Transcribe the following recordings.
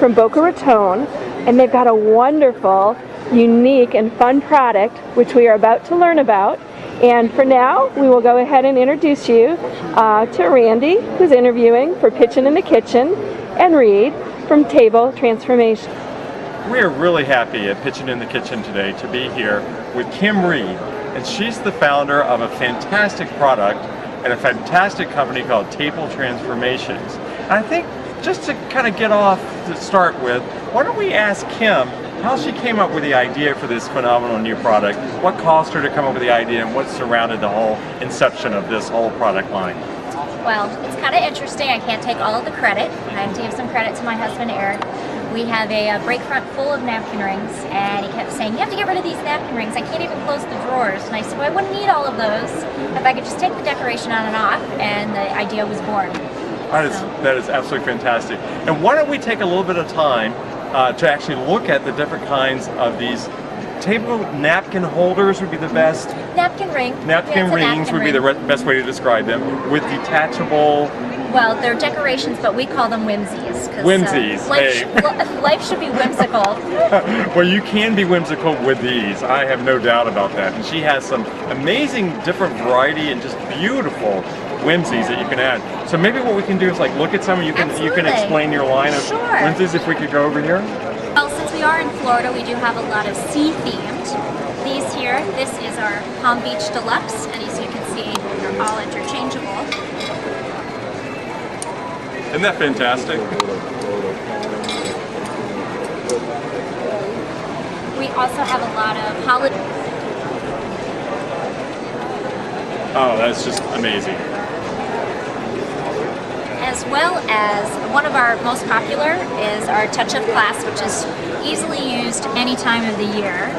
from Boca Raton, and they've got a wonderful, unique, and fun product which we are about to learn about. And for now, we will go ahead and introduce you to Randy, who's interviewing for Pitchin' in the Kitchen, and Reed from Table Transformation. We are really happy at Pitchin' in the Kitchen today to be here with Kim Reed, and she's the founder of a fantastic product and a fantastic company called Table Transformations. And I think just to kind of get off to start with, why don't we ask Kim how she came up with the idea for this phenomenal new product, what caused her to come up with the idea, and what surrounded the whole inception of this whole product line. Well, it's kind of interesting. I can't take all of the credit. I have to give some credit to my husband, Eric. We have a break front full of napkin rings, and he kept saying, you have to get rid of these napkin rings. I can't even close the drawers. And I said, well, I wouldn't need all of those if I could just take the decoration on and off, and the idea was born. That is absolutely fantastic. And why don't we take a little bit of time to actually look at the different kinds of these table napkin holders would be the best. Napkin ring. Napkin rings would be the best way to describe them, with detachable. Well, they're decorations, but we call them whimsies. Whimsies. Life should be whimsical. Well, you can be whimsical with these. I have no doubt about that. And she has some amazing different variety and just beautiful whimsies that you can add. So maybe what we can do is like look at some and you can explain your line of whimsies if we could go over here. Well, since we are in Florida, we do have a lot of sea themed. These here, this is our Palm Beach Deluxe, and as you can see, they're all interchangeable. Isn't that fantastic? We also have a lot of holiday. Oh, that's just amazing. As well as one of our most popular is our Touch of Class, which is easily used any time of the year.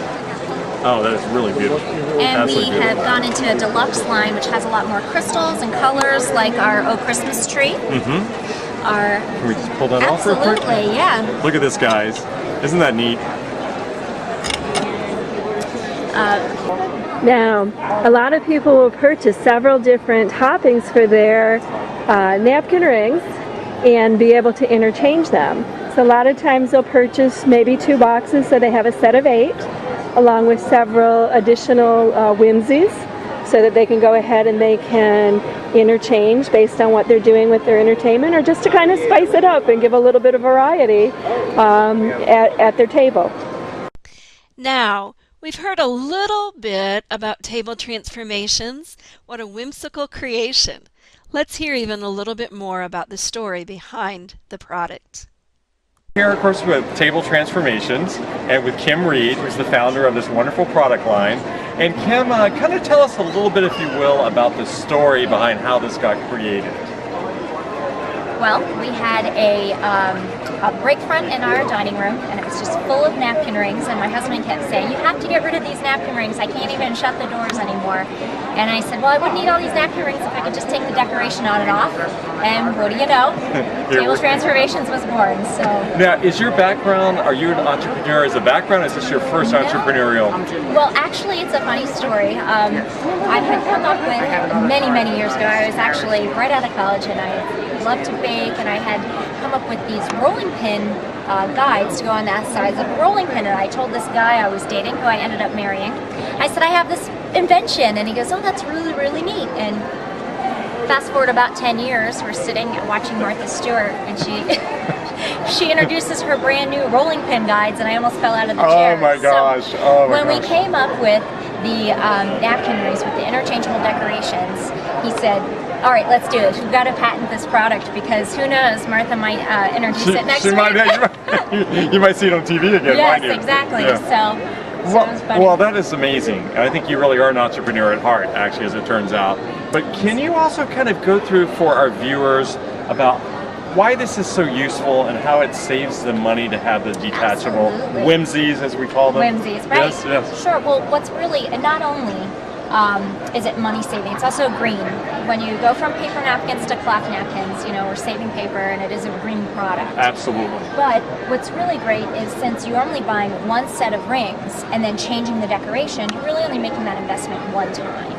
Oh, that is really beautiful. And we have gone into a deluxe line, which has a lot more crystals and colors, like our Oh Christmas Tree. Can we just pull that off real quick? Absolutely, yeah. Look at this, guys. Isn't that neat? Now, a lot of people will purchase several different toppings for their napkin rings and be able to interchange them. So a lot of times they'll purchase maybe 2 boxes, so they have a set of 8, along with several additional whimsies, so that they can go ahead and they can interchange based on what they're doing with their entertainment, or just to kind of spice it up and give a little bit of variety at their table. Now, we've heard a little bit about Table Transformations. What a whimsical creation. Let's hear even a little bit more about the story behind the product. Here, of course, with Table Transformations and with Kim Reed, who's the founder of this wonderful product line. And Kim, kind of tell us a little bit, if you will, about the story behind how this got created. Well, we had a break front in our dining room, and it was just full of napkin rings, and my husband kept saying, you have to get rid of these napkin rings, I can't even shut the doors anymore. And I said, well, I wouldn't need all these napkin rings if I could just take the decoration on and off. And what do you know? Table Transformations was born. So now, is your background, are you an entrepreneur as a background, or is this your first entrepreneurial? Well, actually, it's a funny story. I had come up with, many years ago, I was actually right out of college, and I loved to bake, and I had come up with these rolling pin guides to go on the sides of a rolling pin, and I told this guy I was dating, who I ended up marrying, I said, I have this invention, and he goes, oh, that's really neat. And fast forward about 10 years, we're sitting and watching Martha Stewart, and she introduces her brand new rolling pin guides, and I almost fell out of the chair. Oh my gosh! So when we came up with the napkin rings with the interchangeable decorations, he said, all right, let's do it. We've got to patent this product, because who knows, Martha might introduce it next week. You might see it on TV again, yes, might you? Exactly. Yeah. Well, that is amazing. I think you really are an entrepreneur at heart, actually, as it turns out. But can you also kind of go through for our viewers about why this is so useful and how it saves them money to have the detachable whimsies, as we call them? Whimsies, right? Yes, yes. Sure. Well, what's really, and not only is it money saving, it's also green. When you go from paper napkins to cloth napkins, you know, we're saving paper, and it is a green product. Absolutely. But what's really great is, since you're only buying one set of rings and then changing the decoration, you're really only making that investment one time.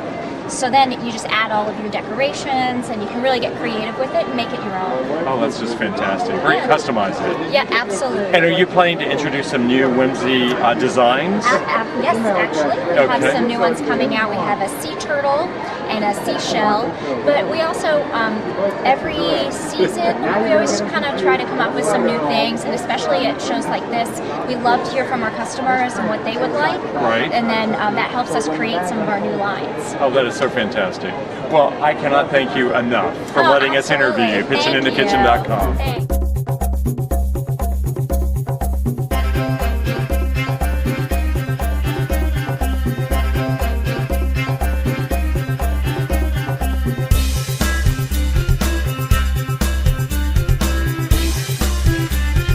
So then you just add all of your decorations, and you can really get creative with it and make it your own. Oh, that's just fantastic. Or you customize it. Yeah, absolutely. And are you planning to introduce some new whimsy designs? Yes, actually. We have some new ones coming out. We have a sea turtle and a seashell. But we also, every season, we always kind of try to come up with some new things. And especially at shows like this, we love to hear from our customers and what they would like. Right. And then that helps us create some of our new lines. Oh, that is so fantastic. Well, I cannot thank you enough for letting us interview you. Thank PitchingInTheKitchen.com. Thanks.